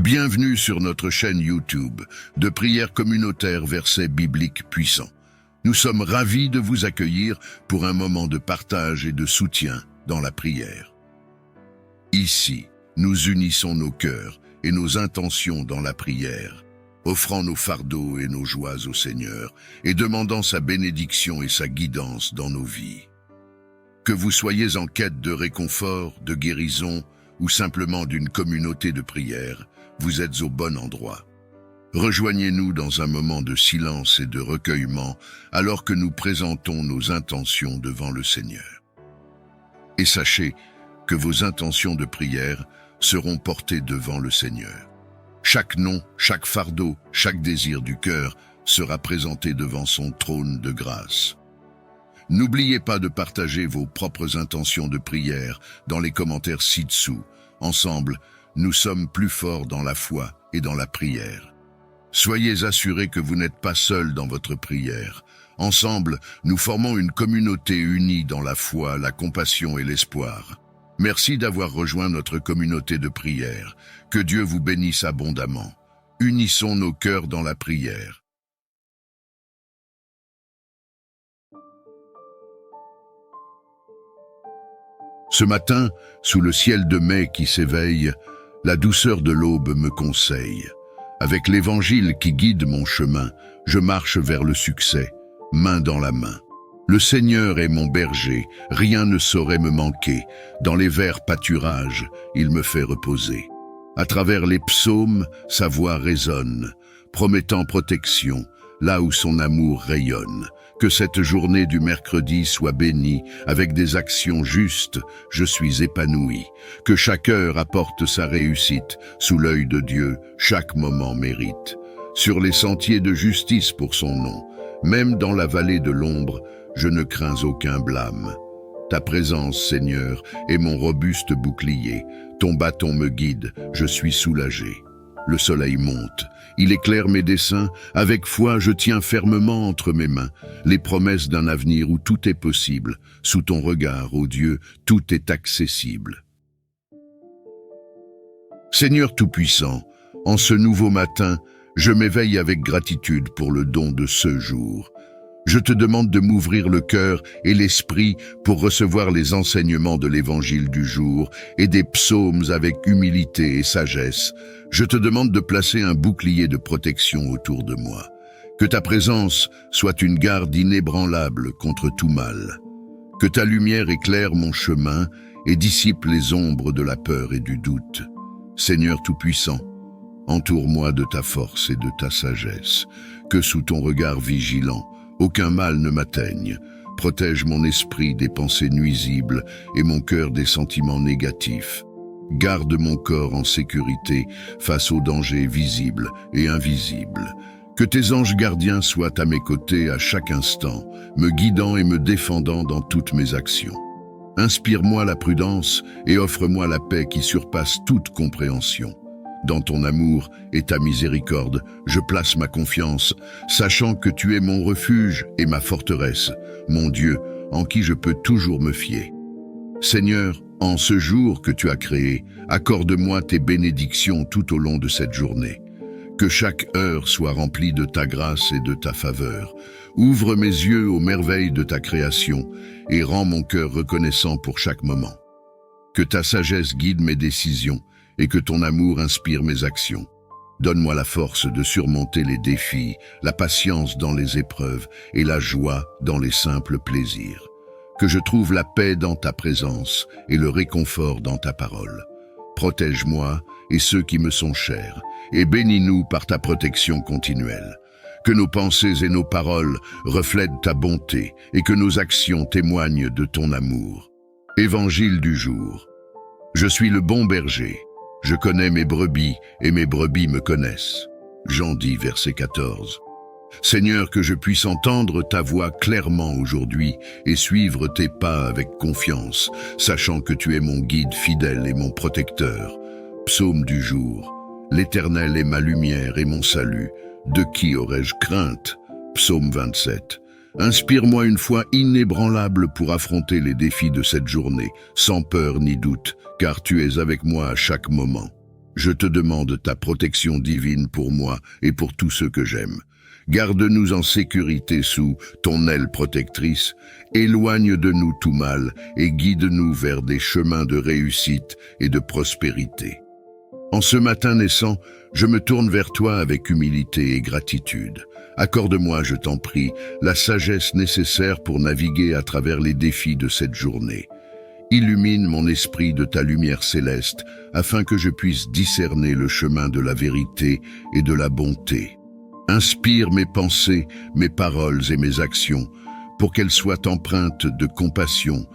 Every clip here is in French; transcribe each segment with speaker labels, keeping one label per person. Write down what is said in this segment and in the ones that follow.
Speaker 1: Bienvenue sur notre chaîne YouTube de prières communautaires versets bibliques puissants. Nous sommes ravis de vous accueillir pour un moment de partage et de soutien dans la prière. Ici, nous unissons nos cœurs et nos intentions dans la prière, offrant nos fardeaux et nos joies au Seigneur et demandant sa bénédiction et sa guidance dans nos vies. Que vous soyez en quête de réconfort, de guérison ou simplement d'une communauté de prière, vous êtes au bon endroit. Rejoignez-nous dans un moment de silence et de recueillement alors que nous présentons nos intentions devant le Seigneur. Et sachez que vos intentions de prière seront portées devant le Seigneur. Chaque nom, chaque fardeau, chaque désir du cœur sera présenté devant son trône de grâce. N'oubliez pas de partager vos propres intentions de prière dans les commentaires ci-dessous. Ensemble, nous sommes plus forts dans la foi et dans la prière. Soyez assurés que vous n'êtes pas seuls dans votre prière. Ensemble, nous formons une communauté unie dans la foi, la compassion et l'espoir. Merci d'avoir rejoint notre communauté de prière. Que Dieu vous bénisse abondamment. Unissons nos cœurs dans la prière. Ce matin, sous le ciel de mai qui s'éveille, la douceur de l'aube me conseille. Avec l'Évangile qui guide mon chemin, je marche vers le succès, main dans la main. Le Seigneur est mon berger, rien ne saurait me manquer. Dans les verts pâturages, il me fait reposer. À travers les psaumes, sa voix résonne, promettant protection, là où son amour rayonne. Que cette journée du mercredi soit bénie, avec des actions justes, je suis épanoui. Que chaque heure apporte sa réussite, sous l'œil de Dieu, chaque moment mérite. Sur les sentiers de justice pour son nom, même dans la vallée de l'ombre, je ne crains aucun blâme. Ta présence, Seigneur, est mon robuste bouclier. Ton bâton me guide, je suis soulagé. Le soleil monte, il éclaire mes desseins, avec foi je tiens fermement entre mes mains les promesses d'un avenir où tout est possible, sous ton regard, ô Dieu, tout est accessible. Seigneur Tout-Puissant, en ce nouveau matin, je m'éveille avec gratitude pour le don de ce jour. Je te demande de m'ouvrir le cœur et l'esprit pour recevoir les enseignements de l'Évangile du jour et des psaumes avec humilité et sagesse. Je te demande de placer un bouclier de protection autour de moi. Que ta présence soit une garde inébranlable contre tout mal. Que ta lumière éclaire mon chemin et dissipe les ombres de la peur et du doute. Seigneur Tout-Puissant, entoure-moi de ta force et de ta sagesse. Que sous ton regard vigilant, aucun mal ne m'atteigne. Protège mon esprit des pensées nuisibles et mon cœur des sentiments négatifs. Garde mon corps en sécurité face aux dangers visibles et invisibles. Que tes anges gardiens soient à mes côtés à chaque instant, me guidant et me défendant dans toutes mes actions. Inspire-moi la prudence et offre-moi la paix qui surpasse toute compréhension. Dans ton amour et ta miséricorde, je place ma confiance, sachant que tu es mon refuge et ma forteresse, mon Dieu, en qui je peux toujours me fier. Seigneur, en ce jour que tu as créé, accorde-moi tes bénédictions tout au long de cette journée. Que chaque heure soit remplie de ta grâce et de ta faveur. Ouvre mes yeux aux merveilles de ta création et rends mon cœur reconnaissant pour chaque moment. Que ta sagesse guide mes décisions et que ton amour inspire mes actions. Donne-moi la force de surmonter les défis, la patience dans les épreuves et la joie dans les simples plaisirs. Que je trouve la paix dans ta présence et le réconfort dans ta parole. Protège-moi et ceux qui me sont chers, et bénis-nous par ta protection continuelle. Que nos pensées et nos paroles reflètent ta bonté et que nos actions témoignent de ton amour. Évangile du jour. Je suis le bon berger. Je connais mes brebis et mes brebis me connaissent. Jean 10, verset 14. Seigneur, que je puisse entendre ta voix clairement aujourd'hui et suivre tes pas avec confiance, sachant que tu es mon guide fidèle et mon protecteur. Psaume du jour. L'Éternel est ma lumière et mon salut. De qui aurais-je crainte? Psaume 27. Inspire-moi une foi inébranlable pour affronter les défis de cette journée, sans peur ni doute, car tu es avec moi à chaque moment. Je te demande ta protection divine pour moi et pour tous ceux que j'aime. Garde-nous en sécurité sous ton aile protectrice, éloigne de nous tout mal et guide-nous vers des chemins de réussite et de prospérité. En ce matin naissant, je me tourne vers toi avec humilité et gratitude. Accorde-moi, je t'en prie, la sagesse nécessaire pour naviguer à travers les défis de cette journée. Illumine mon esprit de ta lumière céleste, afin que je puisse discerner le chemin de la vérité et de la bonté. Inspire mes pensées, mes paroles et mes actions, pour qu'elles soient empreintes de compassion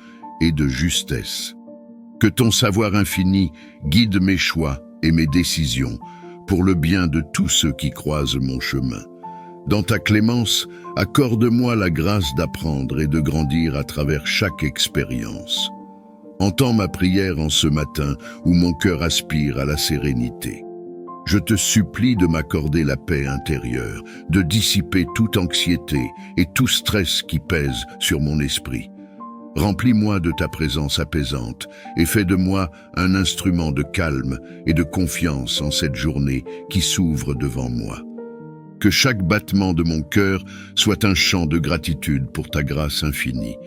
Speaker 1: et de justesse. Que ton savoir infini guide mes choix et mes décisions, pour le bien de tous ceux qui croisent mon chemin. Dans ta clémence, accorde-moi la grâce d'apprendre et de grandir à travers chaque expérience. Entends ma prière en ce matin où mon cœur aspire à la sérénité. Je te supplie de m'accorder la paix intérieure, de dissiper toute anxiété et tout stress qui pèse sur mon esprit. Remplis-moi de ta présence apaisante et fais de moi un instrument de calme et de confiance en cette journée qui s'ouvre devant moi. Que chaque battement de mon cœur soit un chant de gratitude pour ta grâce infinie.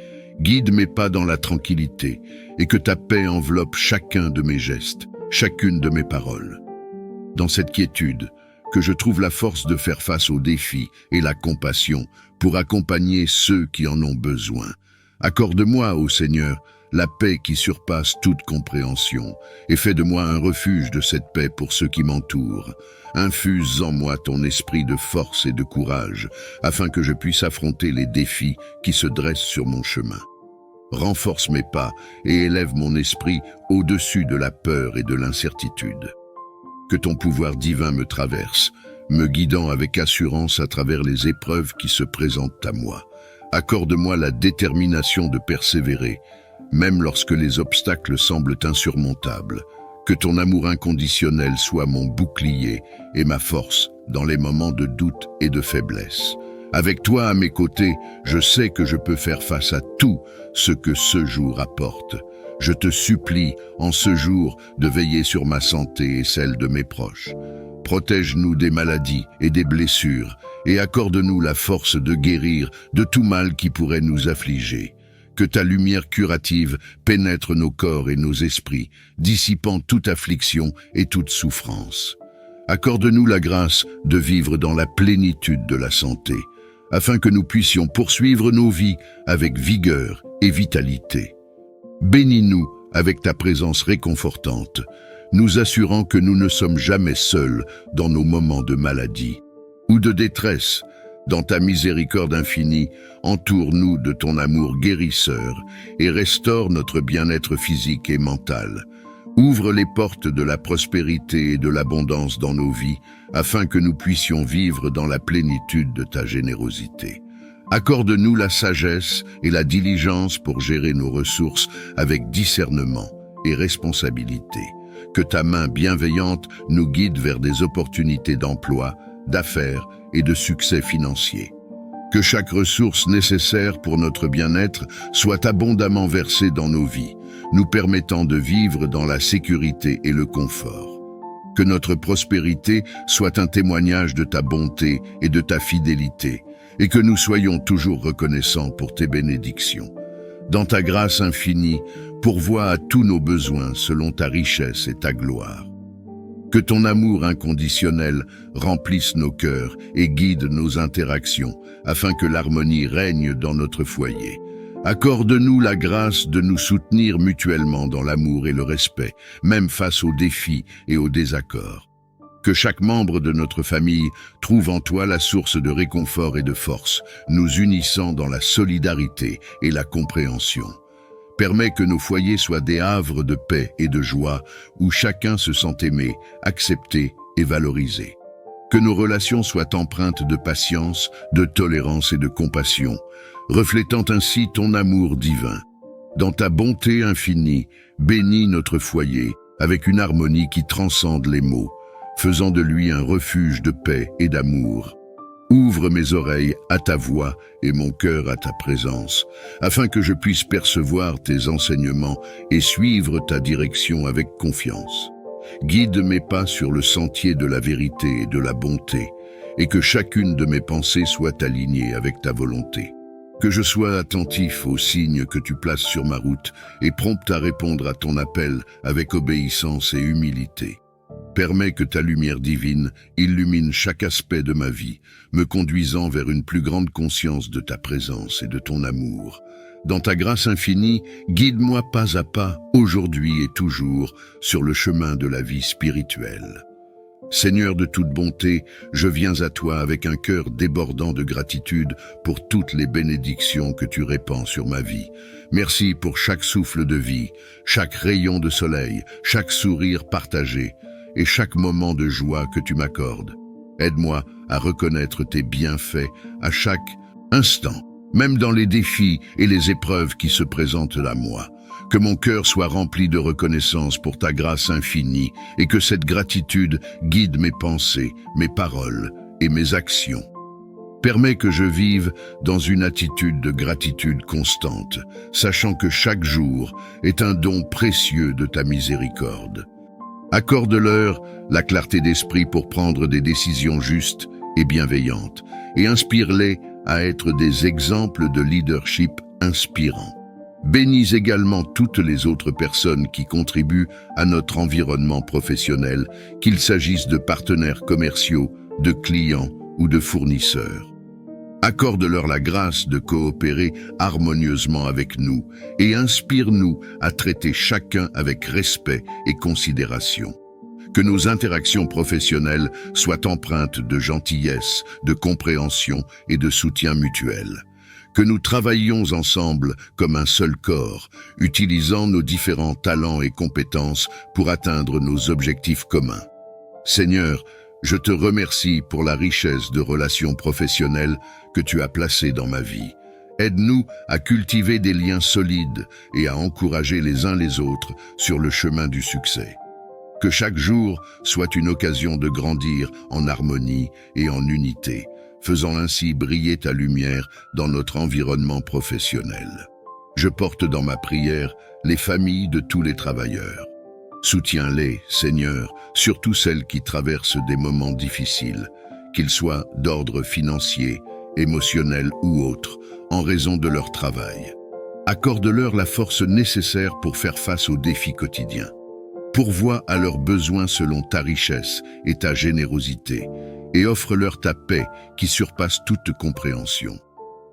Speaker 1: Guide mes pas dans la tranquillité et que ta paix enveloppe chacun de mes gestes, chacune de mes paroles. Dans cette quiétude, que je trouve la force de faire face aux défis et la compassion pour accompagner ceux qui en ont besoin. Accorde-moi, ô Seigneur, la paix qui surpasse toute compréhension, et fais de moi un refuge de cette paix pour ceux qui m'entourent. Infuse en moi ton esprit de force et de courage, afin que je puisse affronter les défis qui se dressent sur mon chemin. Renforce mes pas et élève mon esprit au-dessus de la peur et de l'incertitude. Que ton pouvoir divin me traverse, me guidant avec assurance à travers les épreuves qui se présentent à moi. Accorde-moi la détermination de persévérer, même lorsque les obstacles semblent insurmontables. Que ton amour inconditionnel soit mon bouclier et ma force dans les moments de doute et de faiblesse. Avec toi à mes côtés, je sais que je peux faire face à tout ce que ce jour apporte. Je te supplie, en ce jour, de veiller sur ma santé et celle de mes proches. Protège-nous des maladies et des blessures, et accorde-nous la force de guérir de tout mal qui pourrait nous affliger. Que ta lumière curative pénètre nos corps et nos esprits, dissipant toute affliction et toute souffrance. Accorde-nous la grâce de vivre dans la plénitude de la santé, afin que nous puissions poursuivre nos vies avec vigueur et vitalité. Bénis-nous avec ta présence réconfortante, nous assurant que nous ne sommes jamais seuls dans nos moments de maladie ou de détresse. Dans ta miséricorde infinie, entoure-nous de ton amour guérisseur et restaure notre bien-être physique et mental. Ouvre les portes de la prospérité et de l'abondance dans nos vies, afin que nous puissions vivre dans la plénitude de ta générosité. Accorde-nous la sagesse et la diligence pour gérer nos ressources avec discernement et responsabilité. Que ta main bienveillante nous guide vers des opportunités d'emploi, d'affaires et de succès financier. Que chaque ressource nécessaire pour notre bien-être soit abondamment versée dans nos vies, nous permettant de vivre dans la sécurité et le confort. Que notre prospérité soit un témoignage de ta bonté et de ta fidélité, et que nous soyons toujours reconnaissants pour tes bénédictions. Dans ta grâce infinie, pourvois à tous nos besoins selon ta richesse et ta gloire. Que ton amour inconditionnel remplisse nos cœurs et guide nos interactions, afin que l'harmonie règne dans notre foyer. Accorde-nous la grâce de nous soutenir mutuellement dans l'amour et le respect, même face aux défis et aux désaccords. Que chaque membre de notre famille trouve en toi la source de réconfort et de force, nous unissant dans la solidarité et la compréhension. Permets que nos foyers soient des havres de paix et de joie, où chacun se sent aimé, accepté et valorisé. Que nos relations soient empreintes de patience, de tolérance et de compassion, reflétant ainsi ton amour divin. Dans ta bonté infinie, bénis notre foyer avec une harmonie qui transcende les mots, faisant de lui un refuge de paix et d'amour. Ouvre mes oreilles à ta voix et mon cœur à ta présence, afin que je puisse percevoir tes enseignements et suivre ta direction avec confiance. Guide mes pas sur le sentier de la vérité et de la bonté, et que chacune de mes pensées soit alignée avec ta volonté. Que je sois attentif aux signes que tu places sur ma route et prompt à répondre à ton appel avec obéissance et humilité. Permets que ta lumière divine illumine chaque aspect de ma vie, me conduisant vers une plus grande conscience de ta présence et de ton amour. Dans ta grâce infinie, guide-moi pas à pas, aujourd'hui et toujours, sur le chemin de la vie spirituelle. Seigneur de toute bonté, je viens à toi avec un cœur débordant de gratitude pour toutes les bénédictions que tu répands sur ma vie. Merci pour chaque souffle de vie, chaque rayon de soleil, chaque sourire partagé et chaque moment de joie que tu m'accordes. Aide-moi à reconnaître tes bienfaits à chaque instant, même dans les défis et les épreuves qui se présentent à moi. Que mon cœur soit rempli de reconnaissance pour ta grâce infinie et que cette gratitude guide mes pensées, mes paroles et mes actions. Permets que je vive dans une attitude de gratitude constante, sachant que chaque jour est un don précieux de ta miséricorde. Accorde-leur la clarté d'esprit pour prendre des décisions justes et bienveillantes, et inspire-les à être des exemples de leadership inspirants. Bénis également toutes les autres personnes qui contribuent à notre environnement professionnel, qu'il s'agisse de partenaires commerciaux, de clients ou de fournisseurs. Accorde-leur la grâce de coopérer harmonieusement avec nous et inspire-nous à traiter chacun avec respect et considération. Que nos interactions professionnelles soient empreintes de gentillesse, de compréhension et de soutien mutuel. Que nous travaillions ensemble comme un seul corps, utilisant nos différents talents et compétences pour atteindre nos objectifs communs. Seigneur, je te remercie pour la richesse de relations professionnelles que tu as placées dans ma vie. Aide-nous à cultiver des liens solides et à encourager les uns les autres sur le chemin du succès. Que chaque jour soit une occasion de grandir en harmonie et en unité, faisant ainsi briller ta lumière dans notre environnement professionnel. Je porte dans ma prière les familles de tous les travailleurs. Soutiens-les, Seigneur, surtout celles qui traversent des moments difficiles, qu'ils soient d'ordre financier, émotionnel ou autre, en raison de leur travail. Accorde-leur la force nécessaire pour faire face aux défis quotidiens. Pourvois à leurs besoins selon ta richesse et ta générosité, et offre-leur ta paix qui surpasse toute compréhension.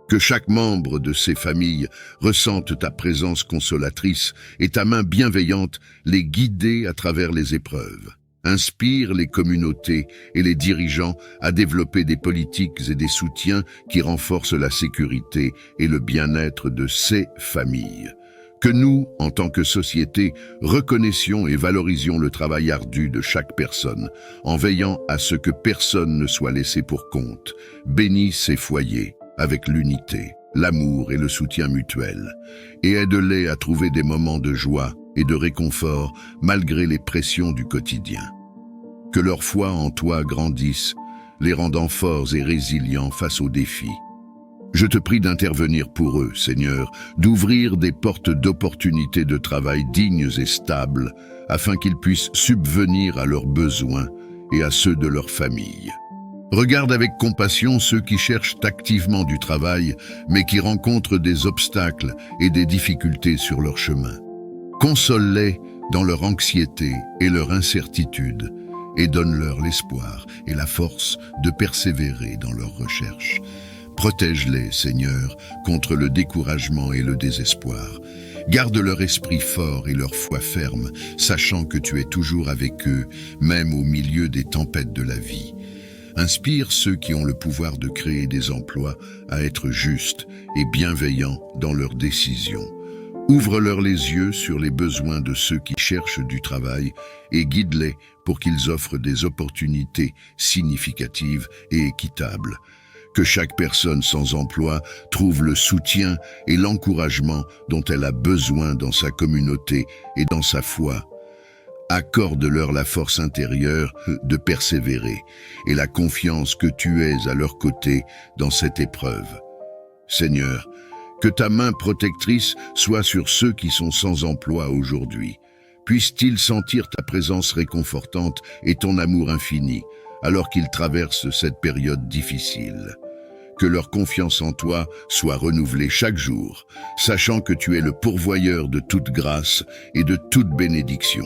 Speaker 1: Que chaque membre de ces familles ressente ta présence consolatrice et ta main bienveillante les guider à travers les épreuves. Inspire les communautés et les dirigeants à développer des politiques et des soutiens qui renforcent la sécurité et le bien-être de ces familles. Que nous, en tant que société, reconnaissions et valorisions le travail ardu de chaque personne, en veillant à ce que personne ne soit laissé pour compte. Bénis ces foyers avec l'unité, l'amour et le soutien mutuel, et aide-les à trouver des moments de joie et de réconfort malgré les pressions du quotidien. Que leur foi en toi grandisse, les rendant forts et résilients face aux défis. Je te prie d'intervenir pour eux, Seigneur, d'ouvrir des portes d'opportunités de travail dignes et stables, afin qu'ils puissent subvenir à leurs besoins et à ceux de leur famille. Regarde avec compassion ceux qui cherchent activement du travail, mais qui rencontrent des obstacles et des difficultés sur leur chemin. Console-les dans leur anxiété et leur incertitude, et donne-leur l'espoir et la force de persévérer dans leurs recherches. Protège-les, Seigneur, contre le découragement et le désespoir. Garde leur esprit fort et leur foi ferme, sachant que tu es toujours avec eux, même au milieu des tempêtes de la vie. Inspire ceux qui ont le pouvoir de créer des emplois à être justes et bienveillants dans leurs décisions. Ouvre-leur les yeux sur les besoins de ceux qui cherchent du travail et guide-les pour qu'ils offrent des opportunités significatives et équitables. Que chaque personne sans emploi trouve le soutien et l'encouragement dont elle a besoin dans sa communauté et dans sa foi. Accorde-leur la force intérieure de persévérer et la confiance que tu es à leur côté dans cette épreuve. Seigneur, que ta main protectrice soit sur ceux qui sont sans emploi aujourd'hui. puissent-ils sentir ta présence réconfortante et ton amour infini, alors qu'ils traversent cette période difficile. Que leur confiance en toi soit renouvelée chaque jour, sachant que tu es le pourvoyeur de toute grâce et de toute bénédiction.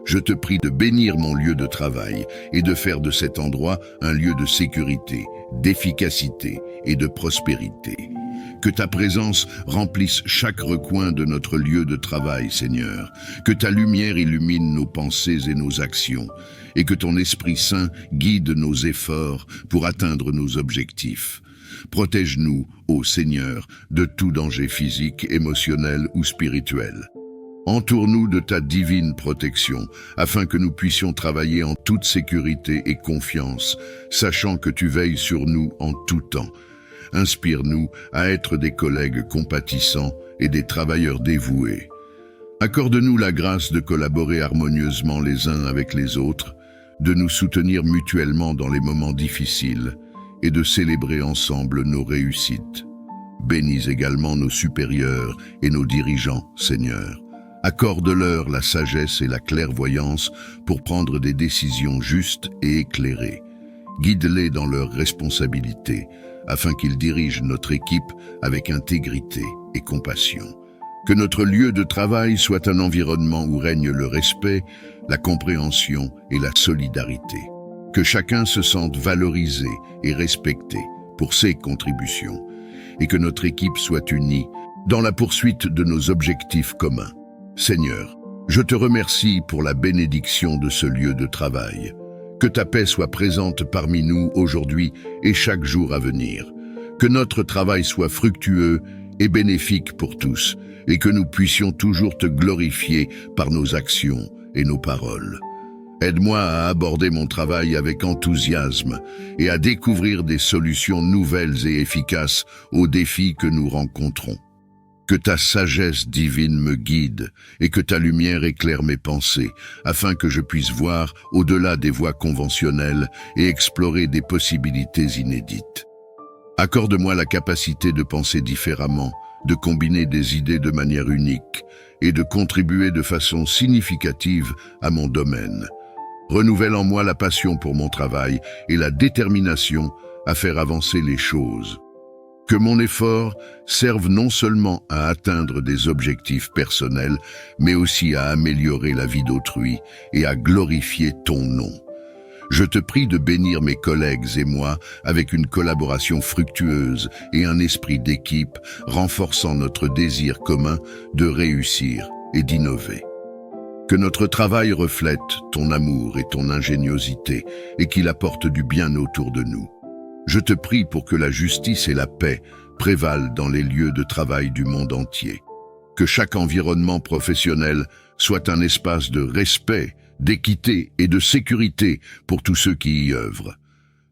Speaker 1: Je te prie de bénir mon lieu de travail et de faire de cet endroit un lieu de sécurité, d'efficacité et de prospérité. Que ta présence remplisse chaque recoin de notre lieu de travail, Seigneur. Que ta lumière illumine nos pensées et nos actions, et que ton Esprit Saint guide nos efforts pour atteindre nos objectifs. Protège-nous, ô Seigneur, de tout danger physique, émotionnel ou spirituel. Entoure-nous de ta divine protection, afin que nous puissions travailler en toute sécurité et confiance, sachant que tu veilles sur nous en tout temps. Inspire-nous à être des collègues compatissants et des travailleurs dévoués. Accorde-nous la grâce de collaborer harmonieusement les uns avec les autres, de nous soutenir mutuellement dans les moments difficiles et de célébrer ensemble nos réussites. Bénis également nos supérieurs et nos dirigeants, Seigneur. Accorde-leur la sagesse et la clairvoyance pour prendre des décisions justes et éclairées. Guide-les dans leurs responsabilités, afin qu'ils dirigent notre équipe avec intégrité et compassion. Que notre lieu de travail soit un environnement où règne le respect, la compréhension et la solidarité. Que chacun se sente valorisé et respecté pour ses contributions, et que notre équipe soit unie dans la poursuite de nos objectifs communs. Seigneur, je te remercie pour la bénédiction de ce lieu de travail. Que ta paix soit présente parmi nous aujourd'hui et chaque jour à venir. Que notre travail soit fructueux et bénéfique pour tous, et que nous puissions toujours te glorifier par nos actions et nos paroles. Aide-moi à aborder mon travail avec enthousiasme et à découvrir des solutions nouvelles et efficaces aux défis que nous rencontrons. Que ta sagesse divine me guide et que ta lumière éclaire mes pensées, afin que je puisse voir au-delà des voies conventionnelles et explorer des possibilités inédites. Accorde-moi la capacité de penser différemment, de combiner des idées de manière unique et de contribuer de façon significative à mon domaine. Renouvelle en moi la passion pour mon travail et la détermination à faire avancer les choses. Que mon effort serve non seulement à atteindre des objectifs personnels, mais aussi à améliorer la vie d'autrui et à glorifier ton nom. Je te prie de bénir mes collègues et moi avec une collaboration fructueuse et un esprit d'équipe renforçant notre désir commun de réussir et d'innover. Que notre travail reflète ton amour et ton ingéniosité et qu'il apporte du bien autour de nous. Je te prie pour que la justice et la paix prévalent dans les lieux de travail du monde entier. Que chaque environnement professionnel soit un espace de respect, d'équité et de sécurité pour tous ceux qui y œuvrent.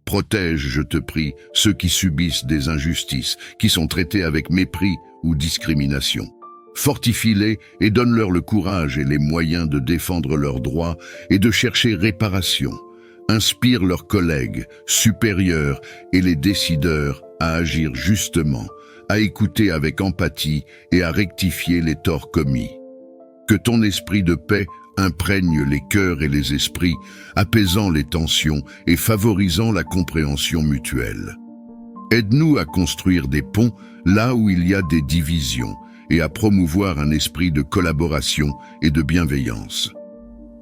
Speaker 1: Protège, je te prie, ceux qui subissent des injustices, qui sont traités avec mépris ou discrimination. Fortifie-les et donne-leur le courage et les moyens de défendre leurs droits et de chercher réparation. Inspire leurs collègues, supérieurs et les décideurs à agir justement, à écouter avec empathie et à rectifier les torts commis. Que ton esprit de paix imprègne les cœurs et les esprits, apaisant les tensions et favorisant la compréhension mutuelle. Aide-nous à construire des ponts là où il y a des divisions et à promouvoir un esprit de collaboration et de bienveillance.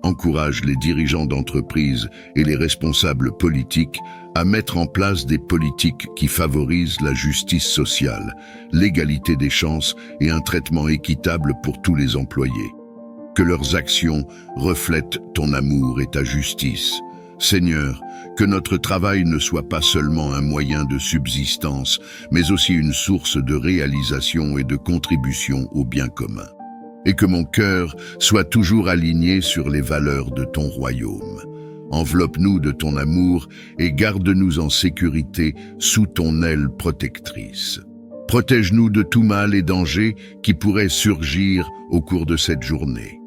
Speaker 1: Encourage les dirigeants d'entreprises et les responsables politiques à mettre en place des politiques qui favorisent la justice sociale, l'égalité des chances et un traitement équitable pour tous les employés. Que leurs actions reflètent ton amour et ta justice. Seigneur, que notre travail ne soit pas seulement un moyen de subsistance, mais aussi une source de réalisation et de contribution au bien commun. Et que mon cœur soit toujours aligné sur les valeurs de ton royaume. Enveloppe-nous de ton amour et garde-nous en sécurité sous ton aile protectrice. Protège-nous de tout mal et danger qui pourrait surgir au cours de cette journée.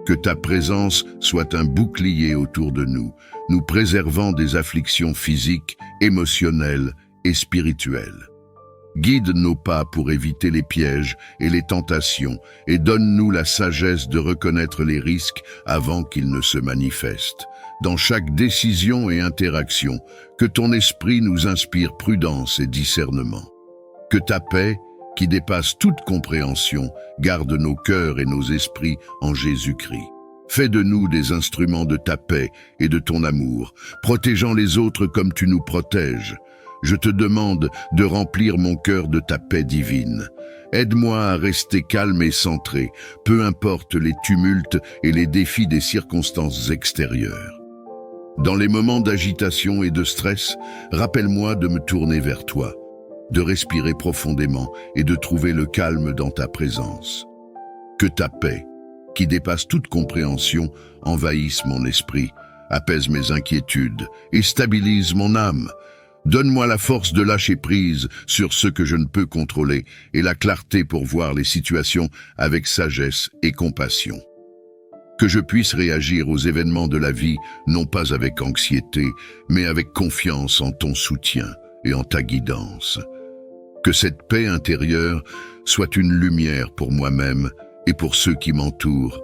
Speaker 1: Que ta présence soit un bouclier autour de nous, nous préservant des afflictions physiques, émotionnelles et spirituelles. Guide nos pas pour éviter les pièges et les tentations et donne-nous la sagesse de reconnaître les risques avant qu'ils ne se manifestent. Dans chaque décision et interaction, que ton esprit nous inspire prudence et discernement. Que ta paix, qui dépasse toute compréhension, garde nos cœurs et nos esprits en Jésus-Christ. Fais de nous des instruments de ta paix et de ton amour, protégeant les autres comme tu nous protèges. Je te demande de remplir mon cœur de ta paix divine. Aide-moi à rester calme et centré, peu importe les tumultes et les défis des circonstances extérieures. Dans les moments d'agitation et de stress, rappelle-moi de me tourner vers toi, de respirer profondément et de trouver le calme dans ta présence. Que ta paix, qui dépasse toute compréhension, envahisse mon esprit, apaise mes inquiétudes et stabilise mon âme. Donne-moi la force de lâcher prise sur ce que je ne peux contrôler et la clarté pour voir les situations avec sagesse et compassion. Que je puisse réagir aux événements de la vie, non pas avec anxiété, mais avec confiance en ton soutien et en ta guidance. Que cette paix intérieure soit une lumière pour moi-même et pour ceux qui m'entourent,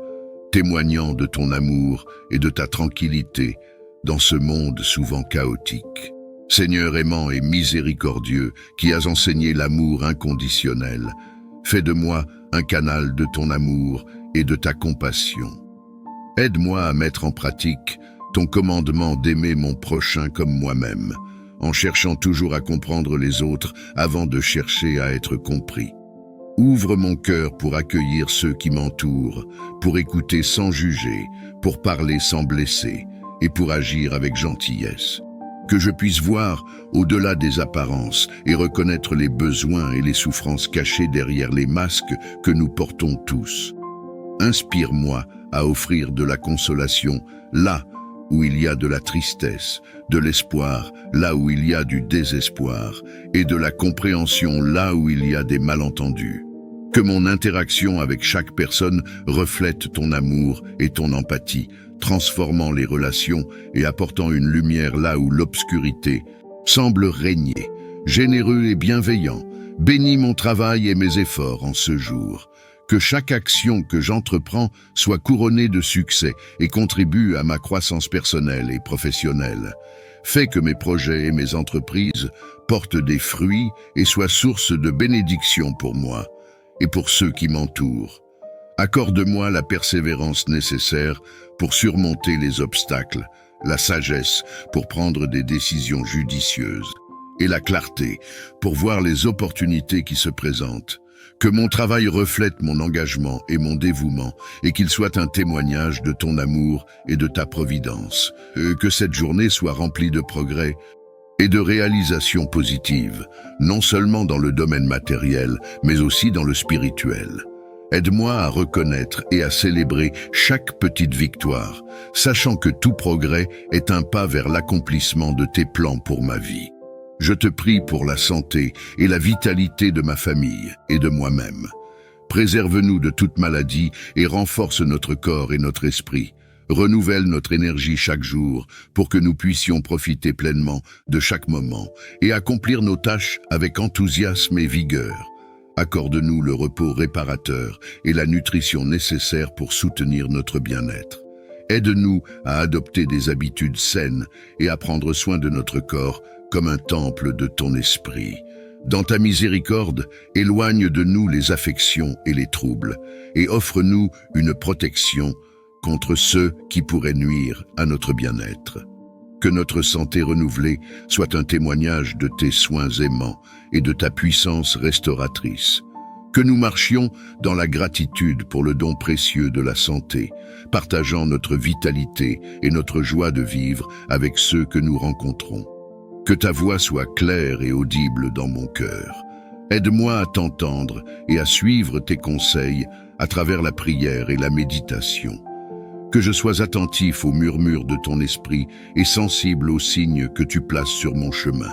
Speaker 1: témoignant de ton amour et de ta tranquillité dans ce monde souvent chaotique. Seigneur aimant et miséricordieux, qui as enseigné l'amour inconditionnel, fais de moi un canal de ton amour et de ta compassion. Aide-moi à mettre en pratique ton commandement d'aimer mon prochain comme moi-même, en cherchant toujours à comprendre les autres avant de chercher à être compris. Ouvre mon cœur pour accueillir ceux qui m'entourent, pour écouter sans juger, pour parler sans blesser et pour agir avec gentillesse. Que je puisse voir au-delà des apparences et reconnaître les besoins et les souffrances cachées derrière les masques que nous portons tous. Inspire-moi à offrir de la consolation là où il y a de la tristesse, de l'espoir là où il y a du désespoir et de la compréhension là où il y a des malentendus. Que mon interaction avec chaque personne reflète ton amour et ton empathie, transformant les relations et apportant une lumière là où l'obscurité semble régner. Généreux et bienveillant, bénis mon travail et mes efforts en ce jour. Que chaque action que j'entreprends soit couronnée de succès et contribue à ma croissance personnelle et professionnelle. Fais que mes projets et mes entreprises portent des fruits et soient source de bénédiction pour moi et pour ceux qui m'entourent. Accorde-moi la persévérance nécessaire pour surmonter les obstacles, la sagesse pour prendre des décisions judicieuses et la clarté pour voir les opportunités qui se présentent. Que mon travail reflète mon engagement et mon dévouement et qu'il soit un témoignage de ton amour et de ta providence. Que cette journée soit remplie de progrès et de réalisations positives, non seulement dans le domaine matériel, mais aussi dans le spirituel. Aide-moi à reconnaître et à célébrer chaque petite victoire, sachant que tout progrès est un pas vers l'accomplissement de tes plans pour ma vie. Je te prie pour la santé et la vitalité de ma famille et de moi-même. Préserve-nous de toute maladie et renforce notre corps et notre esprit. Renouvelle notre énergie chaque jour pour que nous puissions profiter pleinement de chaque moment et accomplir nos tâches avec enthousiasme et vigueur. Accorde-nous le repos réparateur et la nutrition nécessaire pour soutenir notre bien-être. Aide-nous à adopter des habitudes saines et à prendre soin de notre corps comme un temple de ton esprit. Dans ta miséricorde, éloigne de nous les affections et les troubles et offre-nous une protection contre ceux qui pourraient nuire à notre bien-être. Que notre santé renouvelée soit un témoignage de tes soins aimants et de ta puissance restauratrice. Que nous marchions dans la gratitude pour le don précieux de la santé, partageant notre vitalité et notre joie de vivre avec ceux que nous rencontrons. Que ta voix soit claire et audible dans mon cœur. Aide-moi à t'entendre et à suivre tes conseils à travers la prière et la méditation. Que je sois attentif aux murmures de ton esprit et sensible aux signes que tu places sur mon chemin.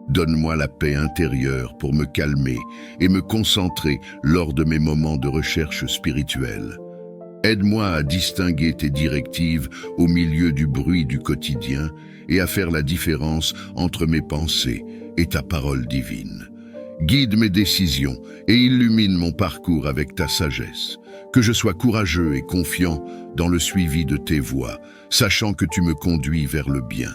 Speaker 1: Donne-moi la paix intérieure pour me calmer et me concentrer lors de mes moments de recherche spirituelle. Aide-moi à distinguer tes directives au milieu du bruit du quotidien et à faire la différence entre mes pensées et ta parole divine. Guide mes décisions et illumine mon parcours avec ta sagesse. Que je sois courageux et confiant dans le suivi de tes voies, sachant que tu me conduis vers le bien.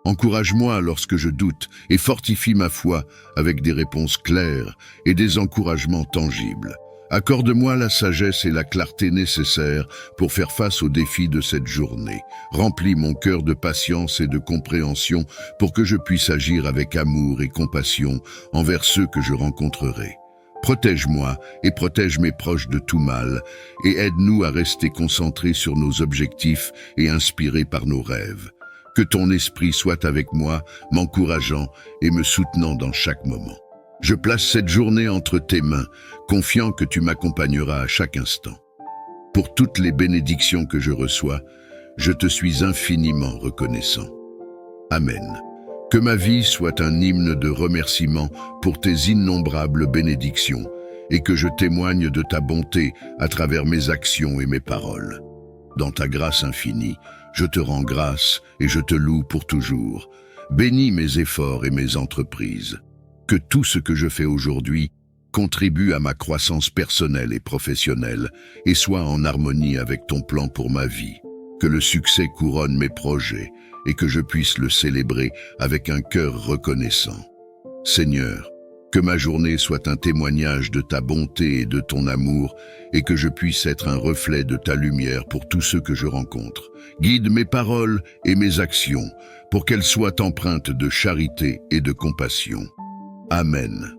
Speaker 1: Encourage-moi lorsque je doute et fortifie ma foi avec des réponses claires et des encouragements tangibles. Accorde-moi la sagesse et la clarté nécessaires pour faire face aux défis de cette journée. Remplis mon cœur de patience et de compréhension pour que je puisse agir avec amour et compassion envers ceux que je rencontrerai. Protège-moi et protège mes proches de tout mal et aide-nous à rester concentrés sur nos objectifs et inspirés par nos rêves. Que ton esprit soit avec moi, m'encourageant et me soutenant dans chaque moment. Je place cette journée entre tes mains, confiant que tu m'accompagneras à chaque instant. Pour toutes les bénédictions que je reçois, je te suis infiniment reconnaissant. Amen. Que ma vie soit un hymne de remerciement pour tes innombrables bénédictions et que je témoigne de ta bonté à travers mes actions et mes paroles. Dans ta grâce infinie, je te rends grâce et je te loue pour toujours. Bénis mes efforts et mes entreprises. Que tout ce que je fais aujourd'hui contribue à ma croissance personnelle et professionnelle et soit en harmonie avec ton plan pour ma vie. Que le succès couronne mes projets et que je puisse le célébrer avec un cœur reconnaissant. Seigneur, que ma journée soit un témoignage de ta bonté et de ton amour et que je puisse être un reflet de ta lumière pour tous ceux que je rencontre. Guide mes paroles et mes actions pour qu'elles soient empreintes de charité et de compassion. Amen.